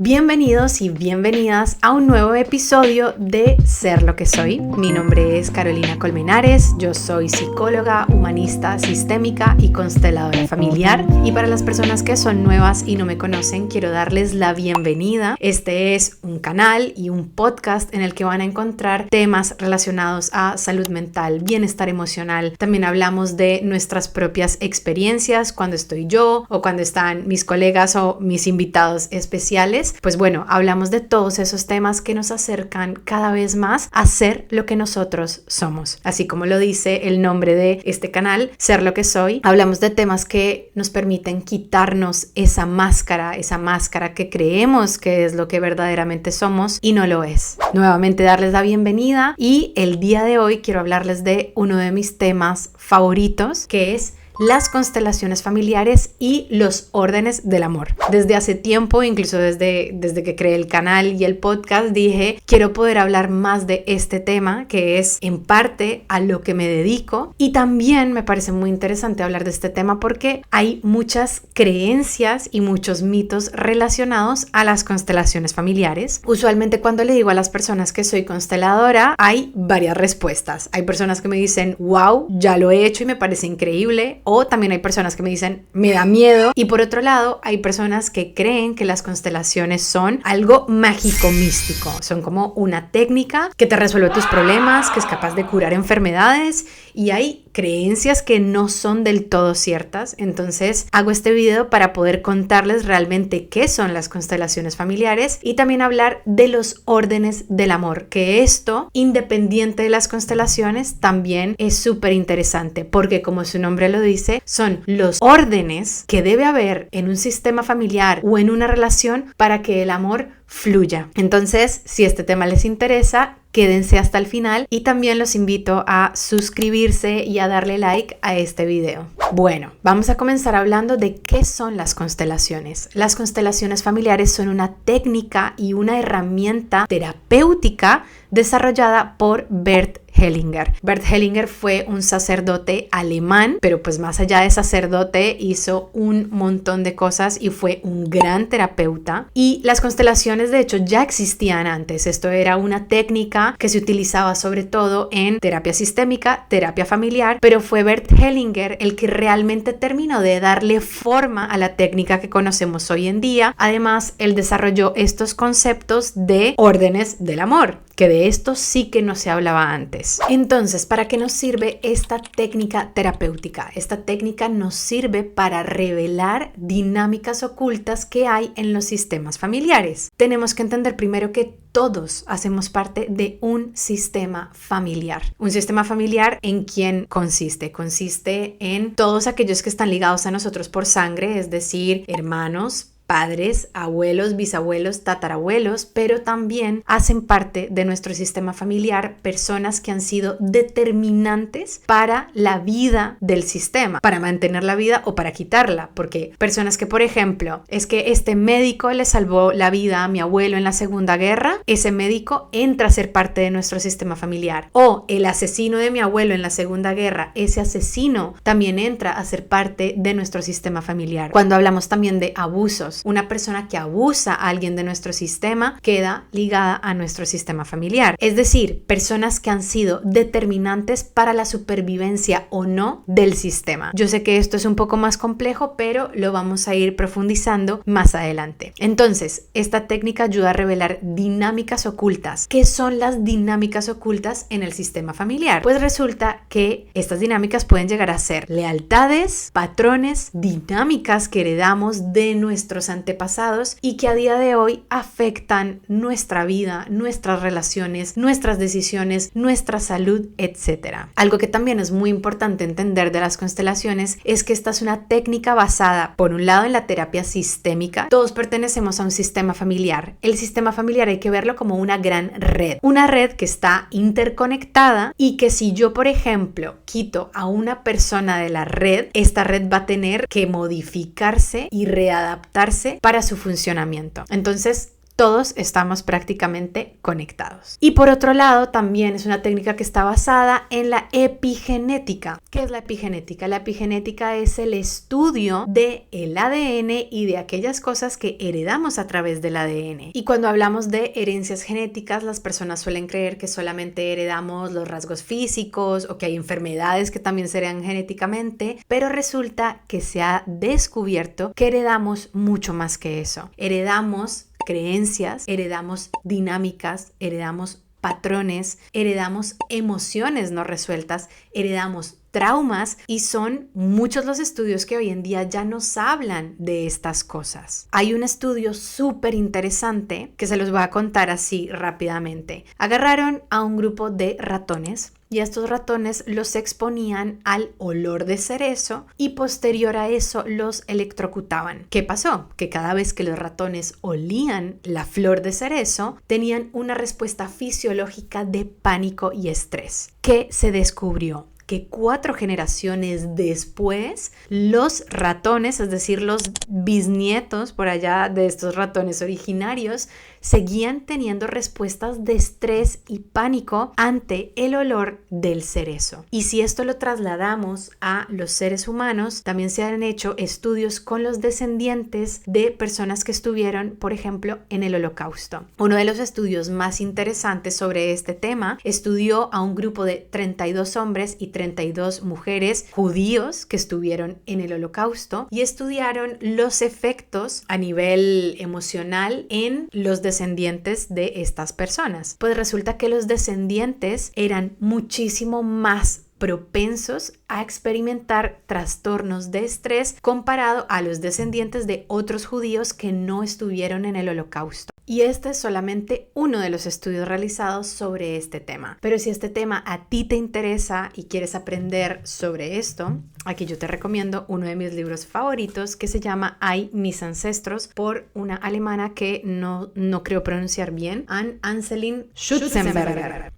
Bienvenidos y bienvenidas a un nuevo episodio de Ser lo que soy. Mi nombre es Carolina Colmenares, yo soy psicóloga, humanista, sistémica y consteladora familiar. Y para las personas que son nuevas y no me conocen, quiero darles la bienvenida. Este es un canal y un podcast en el que van a encontrar temas relacionados a salud mental, bienestar emocional. También hablamos de nuestras propias experiencias, cuando estoy yo o cuando están mis colegas o mis invitados especiales. Pues bueno, hablamos de todos esos temas que nos acercan cada vez más a ser lo que nosotros somos. Así como lo dice el nombre de este canal, Ser lo que soy, hablamos de temas que nos permiten quitarnos esa máscara que creemos que es lo que verdaderamente somos y no lo es. Nuevamente darles la bienvenida y el día de hoy quiero hablarles de uno de mis temas favoritos, que es las constelaciones familiares y los órdenes del amor. Desde hace tiempo, incluso desde que creé el canal y el podcast, dije, quiero poder hablar más de este tema, que es en parte a lo que me dedico. Y también me parece muy interesante hablar de este tema porque hay muchas creencias y muchos mitos relacionados a las constelaciones familiares. Usualmente cuando le digo a las personas que soy consteladora, hay varias respuestas. Hay personas que me dicen, wow, ya lo he hecho y me parece increíble. O también hay personas que me dicen, me da miedo. Y por otro lado, hay personas que creen que las constelaciones son algo mágico místico. Son como una técnica que te resuelve tus problemas, que es capaz de curar enfermedades. Y hay creencias que no son del todo ciertas. Entonces hago este video para poder contarles realmente qué son las constelaciones familiares y también hablar de los órdenes del amor, que esto, independiente de las constelaciones, también es súper interesante porque, como su nombre lo dice, son los órdenes que debe haber en un sistema familiar o en una relación para que el amor fluya. Entonces, si este tema les interesa, quédense hasta el final y también los invito a suscribirse y a darle like a este video. Bueno, vamos a comenzar hablando de qué son las constelaciones. Las constelaciones familiares son una técnica y una herramienta terapéutica desarrollada por Bert Hellinger. Bert Hellinger fue un sacerdote alemán, pero pues más allá de sacerdote hizo un montón de cosas y fue un gran terapeuta. Y las constelaciones de hecho ya existían antes. Esto era una técnica que se utilizaba sobre todo en terapia sistémica, terapia familiar, pero fue Bert Hellinger el que realmente terminó de darle forma a la técnica que conocemos hoy en día. Además, él desarrolló estos conceptos de órdenes del amor, que de esto sí que no se hablaba antes. Entonces, ¿para qué nos sirve esta técnica terapéutica? Esta técnica nos sirve para revelar dinámicas ocultas que hay en los sistemas familiares. Tenemos que entender primero que todos hacemos parte de un sistema familiar. Un sistema familiar ¿en quién consiste? Consiste en todos aquellos que están ligados a nosotros por sangre, es decir, hermanos, padres, abuelos, bisabuelos, tatarabuelos, pero también hacen parte de nuestro sistema familiar personas que han sido determinantes para la vida del sistema, para mantener la vida o para quitarla, porque personas que, por ejemplo, es que este médico le salvó la vida a mi abuelo en la Segunda Guerra, ese médico entra a ser parte de nuestro sistema familiar. O el asesino de mi abuelo en la Segunda Guerra, ese asesino también entra a ser parte de nuestro sistema familiar. Cuando hablamos también de abusos, una persona que abusa a alguien de nuestro sistema queda ligada a nuestro sistema familiar. Es decir, personas que han sido determinantes para la supervivencia o no del sistema. Yo sé que esto es un poco más complejo, pero lo vamos a ir profundizando más adelante. Entonces, esta técnica ayuda a revelar dinámicas ocultas. ¿Qué son las dinámicas ocultas en el sistema familiar? Pues resulta que estas dinámicas pueden llegar a ser lealtades, patrones, dinámicas que heredamos de nuestros antepasados y que a día de hoy afectan nuestra vida, nuestras relaciones, nuestras decisiones, nuestra salud, etc. Algo que también es muy importante entender de las constelaciones es que esta es una técnica basada, por un lado, en la terapia sistémica. Todos pertenecemos a un sistema familiar. El sistema familiar hay que verlo como una gran red. Una red que está interconectada y que si yo, por ejemplo, quito a una persona de la red, esta red va a tener que modificarse y readaptarse para su funcionamiento. Entonces, todos estamos prácticamente conectados. Y por otro lado, también es una técnica que está basada en la epigenética. ¿Qué es la epigenética? La epigenética es el estudio del ADN y de aquellas cosas que heredamos a través del ADN. Y cuando hablamos de herencias genéticas, las personas suelen creer que solamente heredamos los rasgos físicos o que hay enfermedades que también se heredan genéticamente, pero resulta que se ha descubierto que heredamos mucho más que eso. Heredamos creencias, heredamos dinámicas, heredamos patrones, heredamos emociones no resueltas, heredamos traumas y son muchos los estudios que hoy en día ya nos hablan de estas cosas. Hay un estudio súper interesante que se los voy a contar así rápidamente. Agarraron a un grupo de ratones y a estos ratones los exponían al olor de cerezo y posterior a eso los electrocutaban. ¿Qué pasó? Que cada vez que los ratones olían la flor de cerezo, tenían una respuesta fisiológica de pánico y estrés. ¿Qué se descubrió? Que 4 generaciones después, los ratones, es decir, los bisnietos por allá de estos ratones originarios, seguían teniendo respuestas de estrés y pánico ante el olor del cerezo. Y si esto lo trasladamos a los seres humanos, también se han hecho estudios con los descendientes de personas que estuvieron, por ejemplo, en el Holocausto. Uno de los estudios más interesantes sobre este tema estudió a un grupo de 32 hombres y 32 mujeres judíos que estuvieron en el Holocausto y estudiaron los efectos a nivel emocional en los descendientes de estas personas. Pues resulta que los descendientes eran muchísimo más propensos a experimentar trastornos de estrés comparado a los descendientes de otros judíos que no estuvieron en el Holocausto. Y este es solamente uno de los estudios realizados sobre este tema. Pero si este tema a ti te interesa y quieres aprender sobre esto, aquí yo te recomiendo uno de mis libros favoritos que se llama Ay, mis ancestros, por una alemana que no creo pronunciar bien, Ann-Anselin Schutzenberger.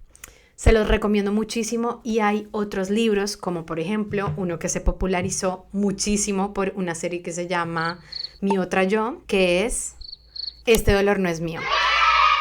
Se los recomiendo muchísimo y hay otros libros como por ejemplo uno que se popularizó muchísimo por una serie que se llama Mi otra yo, que es Este dolor no es mío.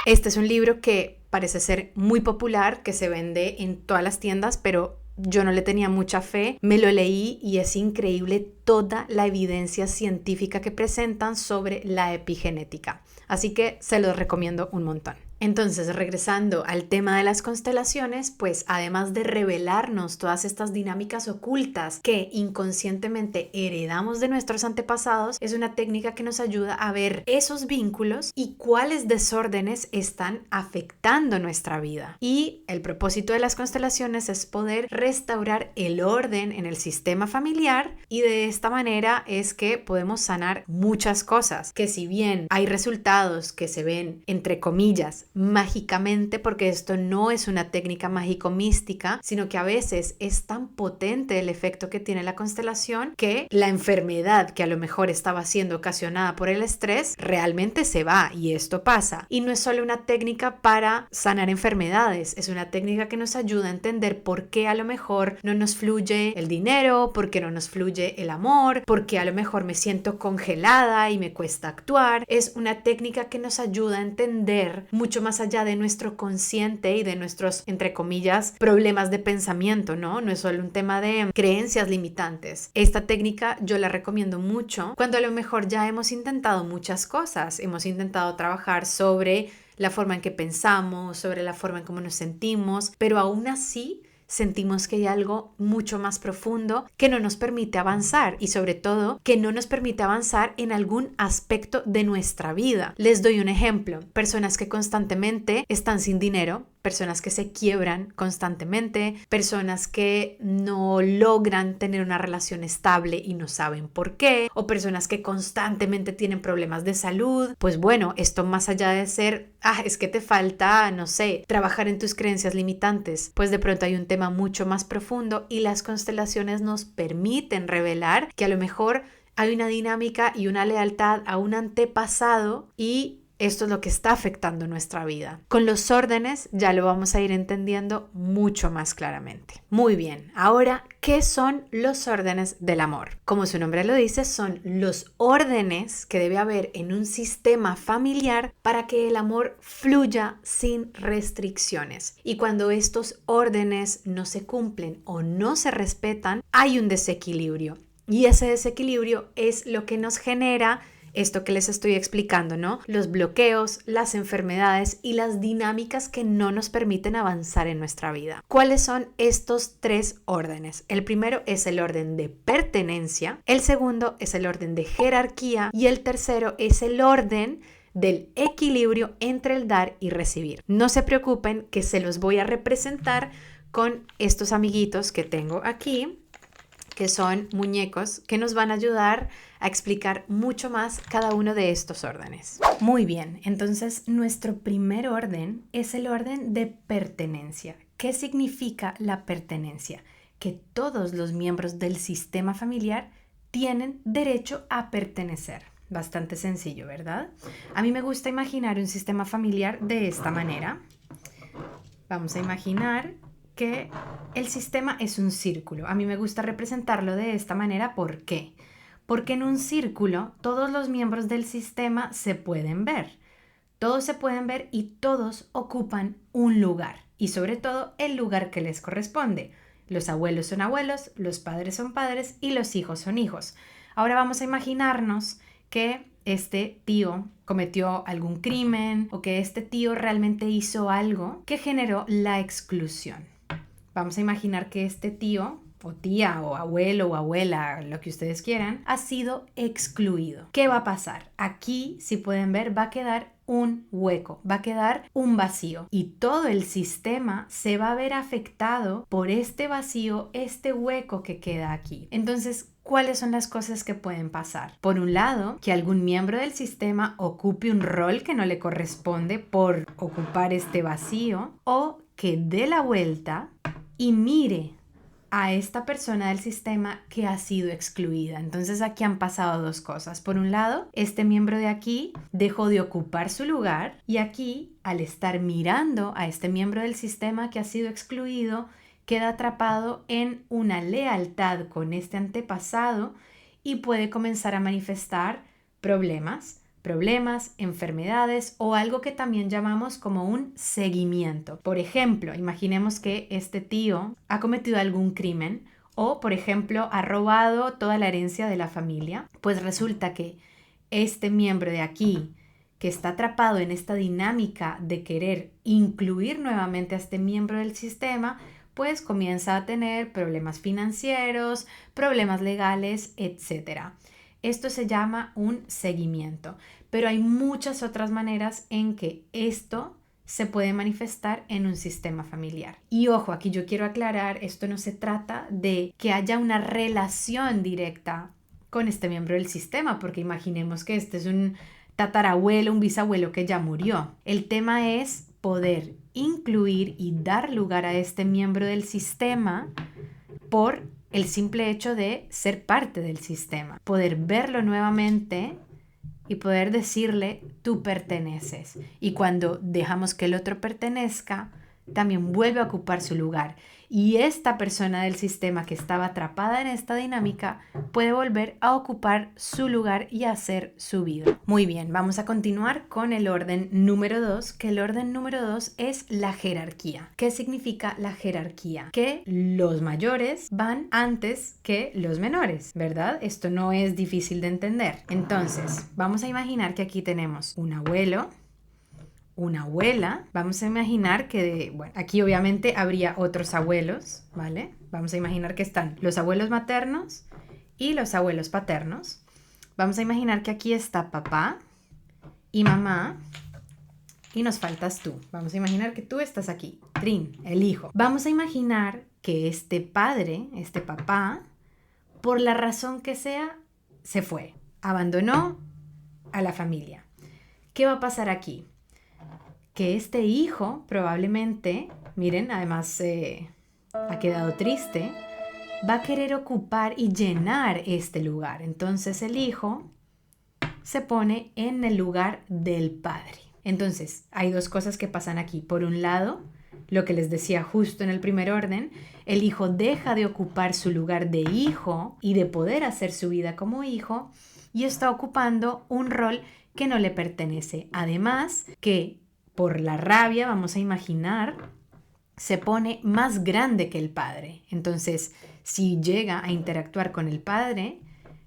Este es un libro que parece ser muy popular, que se vende en todas las tiendas, pero yo no le tenía mucha fe. Me lo leí y es increíble toda la evidencia científica que presentan sobre la epigenética. Así que se los recomiendo un montón. Entonces, regresando al tema de las constelaciones, pues además de revelarnos todas estas dinámicas ocultas que inconscientemente heredamos de nuestros antepasados, es una técnica que nos ayuda a ver esos vínculos y cuáles desórdenes están afectando nuestra vida. Y el propósito de las constelaciones es poder restaurar el orden en el sistema familiar y de esta manera es que podemos sanar muchas cosas, que si bien hay resultados que se ven, entre comillas, mágicamente, porque esto no es una técnica mágico-mística, sino que a veces es tan potente el efecto que tiene la constelación que la enfermedad que a lo mejor estaba siendo ocasionada por el estrés realmente se va y esto pasa. Y no es solo una técnica para sanar enfermedades, es una técnica que nos ayuda a entender por qué a lo mejor no nos fluye el dinero, por qué no nos fluye el amor, por qué a lo mejor me siento congelada y me cuesta actuar. Es una técnica que nos ayuda a entender mucho más allá de nuestro consciente y de nuestros, entre comillas, problemas de pensamiento, ¿no? No es solo un tema de creencias limitantes. Esta técnica yo la recomiendo mucho cuando a lo mejor ya hemos intentado muchas cosas. Hemos intentado trabajar sobre la forma en que pensamos, sobre la forma en cómo nos sentimos, pero aún así sentimos que hay algo mucho más profundo que no nos permite avanzar y sobre todo que no nos permite avanzar en algún aspecto de nuestra vida. Les doy un ejemplo. Personas que constantemente están sin dinero, personas que se quiebran constantemente, personas que no logran tener una relación estable y no saben por qué, o personas que constantemente tienen problemas de salud. Pues bueno, esto más allá de ser, es que te falta, no sé, trabajar en tus creencias limitantes, pues de pronto hay un tema mucho más profundo y las constelaciones nos permiten revelar que a lo mejor hay una dinámica y una lealtad a un antepasado y esto es lo que está afectando nuestra vida. Con los órdenes ya lo vamos a ir entendiendo mucho más claramente. Muy bien, ahora, ¿qué son los órdenes del amor? Como su nombre lo dice, son los órdenes que debe haber en un sistema familiar para que el amor fluya sin restricciones. Y cuando estos órdenes no se cumplen o no se respetan, hay un desequilibrio. Y ese desequilibrio es lo que nos genera esto que les estoy explicando, ¿no? Los bloqueos, las enfermedades y las dinámicas que no nos permiten avanzar en nuestra vida. ¿Cuáles son estos 3 órdenes? El primero es el orden de pertenencia, el segundo es el orden de jerarquía y el tercero es el orden del equilibrio entre el dar y recibir. No se preocupen que se los voy a representar con estos amiguitos que tengo aquí, que son muñecos que nos van a ayudar a explicar mucho más cada uno de estos órdenes. Muy bien, entonces nuestro primer orden es el orden de pertenencia. ¿Qué significa la pertenencia? Que todos los miembros del sistema familiar tienen derecho a pertenecer. Bastante sencillo, ¿verdad? A mí me gusta imaginar un sistema familiar de esta manera. Vamos a imaginar que el sistema es un círculo. A mí me gusta representarlo de esta manera. ¿Por qué? Porque en un círculo todos los miembros del sistema se pueden ver. Todos se pueden ver y todos ocupan un lugar. Y sobre todo el lugar que les corresponde. Los abuelos son abuelos, los padres son padres y los hijos son hijos. Ahora vamos a imaginarnos que este tío cometió algún crimen o que este tío realmente hizo algo que generó la exclusión. Vamos a imaginar que este tío o tía o abuelo o abuela, lo que ustedes quieran, ha sido excluido. ¿Qué va a pasar? Aquí, si pueden ver, va a quedar un hueco, va a quedar un vacío y todo el sistema se va a ver afectado por este vacío, este hueco que queda aquí. Entonces, ¿cuáles son las cosas que pueden pasar? Por un lado, que algún miembro del sistema ocupe un rol que no le corresponde por ocupar este vacío o que dé la vuelta y mire a esta persona del sistema que ha sido excluida. Entonces aquí han pasado 2 cosas. Por un lado, este miembro de aquí dejó de ocupar su lugar y aquí, al estar mirando a este miembro del sistema que ha sido excluido, queda atrapado en una lealtad con este antepasado y puede comenzar a manifestar problemas, enfermedades o algo que también llamamos como un seguimiento. Por ejemplo, imaginemos que este tío ha cometido algún crimen o, por ejemplo, ha robado toda la herencia de la familia. Pues resulta que este miembro de aquí, que está atrapado en esta dinámica de querer incluir nuevamente a este miembro del sistema, pues comienza a tener problemas financieros, problemas legales, etc. Esto se llama un seguimiento, pero hay muchas otras maneras en que esto se puede manifestar en un sistema familiar. Y ojo, aquí yo quiero aclarar, esto no se trata de que haya una relación directa con este miembro del sistema, porque imaginemos que este es un tatarabuelo, un bisabuelo que ya murió. El tema es poder incluir y dar lugar a este miembro del sistema por el simple hecho de ser parte del sistema, poder verlo nuevamente y poder decirle, tú perteneces. Y cuando dejamos que el otro pertenezca, también vuelve a ocupar su lugar. Y esta persona del sistema que estaba atrapada en esta dinámica puede volver a ocupar su lugar y hacer su vida. Muy bien, vamos a continuar con el orden número 2, que el orden número 2 es la jerarquía. ¿Qué significa la jerarquía? Que los mayores van antes que los menores, ¿verdad? Esto no es difícil de entender. Entonces, vamos a imaginar que aquí tenemos un abuelo, una abuela. Vamos a imaginar que, bueno, aquí obviamente habría otros abuelos, ¿vale? Vamos a imaginar que están los abuelos maternos y los abuelos paternos. Vamos a imaginar que aquí está papá y mamá y nos faltas tú. Vamos a imaginar que tú estás aquí, Trin, el hijo. Vamos a imaginar que este padre, este papá, por la razón que sea, se fue, abandonó a la familia. ¿Qué va a pasar aquí? Que este hijo probablemente, miren, además ha quedado triste, va a querer ocupar y llenar este lugar. Entonces el hijo se pone en el lugar del padre. Entonces, hay dos cosas que pasan aquí. Por un lado, lo que les decía justo en el primer orden, el hijo deja de ocupar su lugar de hijo y de poder hacer su vida como hijo y está ocupando un rol que no le pertenece. Además, que por la rabia, vamos a imaginar, se pone más grande que el padre. Entonces, si llega a interactuar con el padre,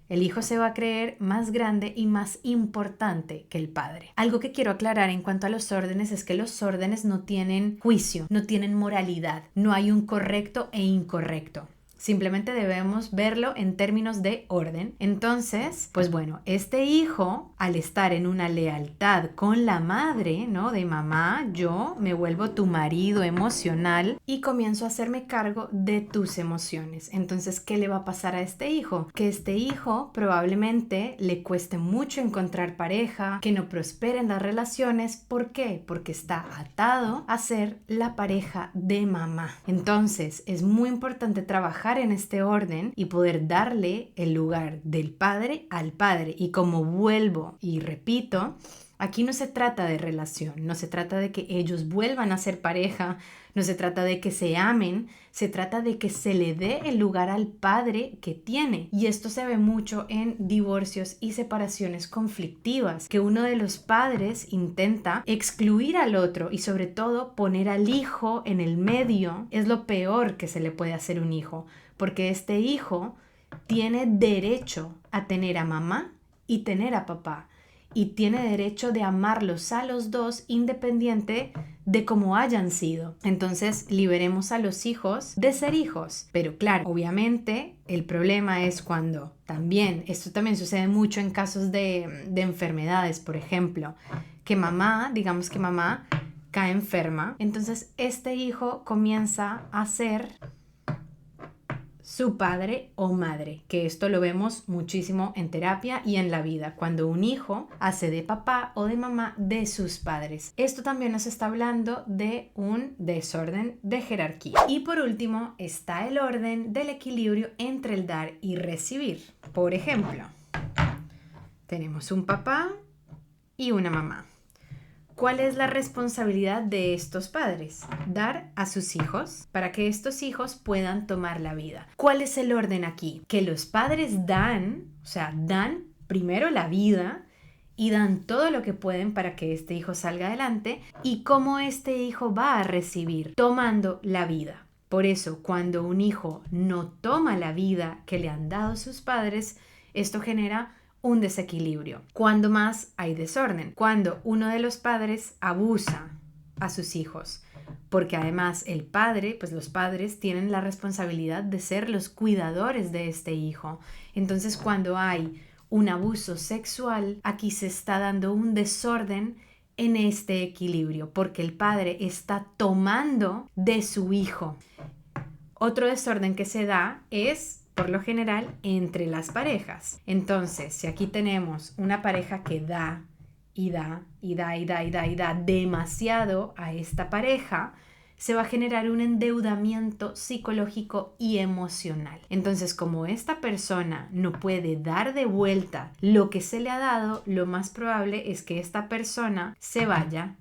el hijo se va a creer más grande y más importante que el padre. Algo que quiero aclarar en cuanto a los órdenes es que los órdenes no tienen juicio, no tienen moralidad, no hay un correcto e incorrecto. Simplemente debemos verlo en términos de orden. Entonces, pues bueno, este hijo, al estar en una lealtad con la madre, ¿no? De mamá, yo me vuelvo tu marido emocional y comienzo a hacerme cargo de tus emociones. Entonces, ¿qué le va a pasar a este hijo? Que este hijo probablemente le cueste mucho encontrar pareja, que no prospere en las relaciones. ¿Por qué? Porque está atado a ser la pareja de mamá. Entonces, es muy importante trabajar en este orden y poder darle el lugar del padre al padre. Y como vuelvo y repito, aquí no se trata de relación, no se trata de que ellos vuelvan a ser pareja, no se trata de que se amen, se trata de que se le dé el lugar al padre que tiene. Y esto se ve mucho en divorcios y separaciones conflictivas, que uno de los padres intenta excluir al otro y sobre todo poner al hijo en el medio. Es lo peor que se le puede hacer a un hijo, porque este hijo tiene derecho a tener a mamá y tener a papá. Y tiene derecho de amarlos a los dos independiente de cómo hayan sido. Entonces liberemos a los hijos de ser hijos. Pero claro, obviamente el problema es cuando esto también sucede mucho en casos de enfermedades, por ejemplo, que digamos que mamá cae enferma. Entonces este hijo comienza a ser su padre o madre, que esto lo vemos muchísimo en terapia y en la vida, cuando un hijo hace de papá o de mamá de sus padres. Esto también nos está hablando de un desorden de jerarquía. Y por último está el orden del equilibrio entre el dar y recibir. Por ejemplo, tenemos un papá y una mamá. ¿Cuál es la responsabilidad de estos padres? Dar a sus hijos para que estos hijos puedan tomar la vida. ¿Cuál es el orden aquí? Que los padres dan primero la vida y dan todo lo que pueden para que este hijo salga adelante, y cómo este hijo va a recibir tomando la vida. Por eso, cuando un hijo no toma la vida que le han dado sus padres, esto genera un desequilibrio. Cuando más hay desorden, cuando uno de los padres abusa a sus hijos, porque además los padres tienen la responsabilidad de ser los cuidadores de este hijo. Entonces, cuando hay un abuso sexual, aquí se está dando un desorden en este equilibrio, porque el padre está tomando de su hijo. Otro desorden que se da es, por lo general, entre las parejas. Entonces, si aquí tenemos una pareja que da y da y da y da y da y da demasiado a esta pareja, se va a generar un endeudamiento psicológico y emocional. Entonces, como esta persona no puede dar de vuelta lo que se le ha dado, lo más probable es que esta persona se vaya.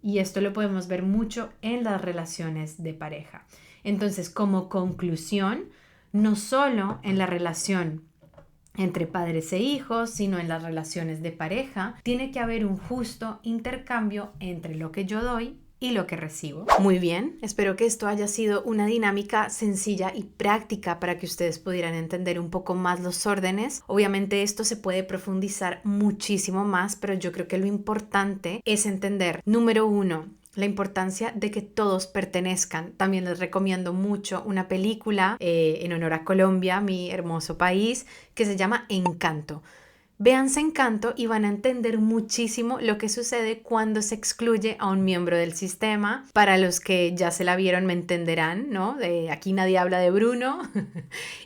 Y esto lo podemos ver mucho en las relaciones de pareja. Entonces, como conclusión, no solo en la relación entre padres e hijos, sino en las relaciones de pareja, tiene que haber un justo intercambio entre lo que yo doy y lo que recibo. Muy bien, espero que esto haya sido una dinámica sencilla y práctica para que ustedes pudieran entender un poco más los órdenes. Obviamente esto se puede profundizar muchísimo más, pero yo creo que lo importante es entender, número 1, la importancia de que todos pertenezcan. También les recomiendo mucho una película en honor a Colombia, mi hermoso país, que se llama Encanto. Véanse Encanto y van a entender muchísimo lo que sucede cuando se excluye a un miembro del sistema. Para los que ya se la vieron me entenderán, ¿no? Aquí nadie habla de Bruno.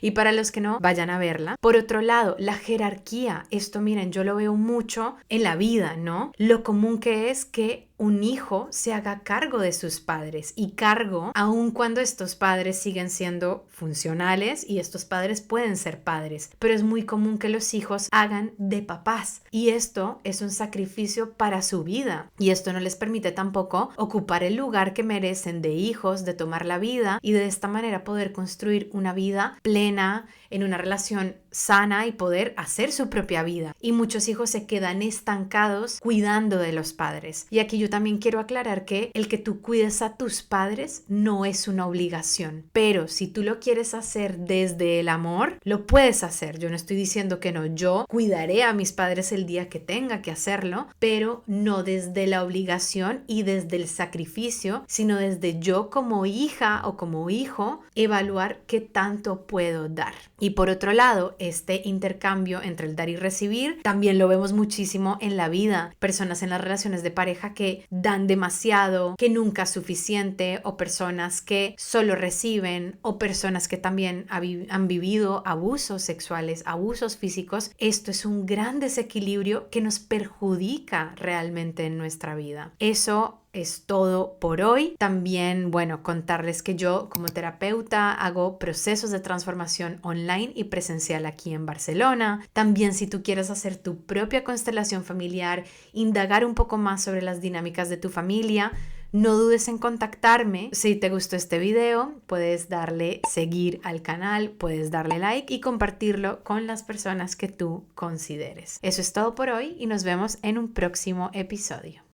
Y para los que no, vayan a verla. Por otro lado, la jerarquía. Esto, miren, yo lo veo mucho en la vida, ¿no? Lo común que es que un hijo se haga cargo de sus padres, y cargo aun cuando estos padres siguen siendo funcionales y estos padres pueden ser padres, pero es muy común que los hijos hagan de papás. Y esto es un sacrificio para su vida. Y esto no les permite tampoco ocupar el lugar que merecen de hijos, de tomar la vida y de esta manera poder construir una vida plena en una relación sana y poder hacer su propia vida. Y muchos hijos se quedan estancados cuidando de los padres. Y aquí yo también quiero aclarar que el que tú cuides a tus padres no es una obligación, pero si tú lo quieres hacer desde el amor, lo puedes hacer. Yo no estoy diciendo que no, yo cuidaré a mis padres el día que tenga que hacerlo, pero no desde la obligación y desde el sacrificio, sino desde yo como hija o como hijo evaluar qué tanto puedo dar. Y por otro lado, este intercambio entre el dar y recibir también lo vemos muchísimo en la vida. Personas en las relaciones de pareja que dan demasiado, que nunca es suficiente, o personas que solo reciben, o personas que también han vivido abusos sexuales, abusos físicos. Esto es un gran desequilibrio que nos perjudica realmente en nuestra vida. Eso es todo por hoy. También, contarles que yo como terapeuta hago procesos de transformación online y presencial aquí en Barcelona. También si tú quieres hacer tu propia constelación familiar, indagar un poco más sobre las dinámicas de tu familia, no dudes en contactarme. Si te gustó este video, puedes darle seguir al canal, puedes darle like y compartirlo con las personas que tú consideres. Eso es todo por hoy y nos vemos en un próximo episodio.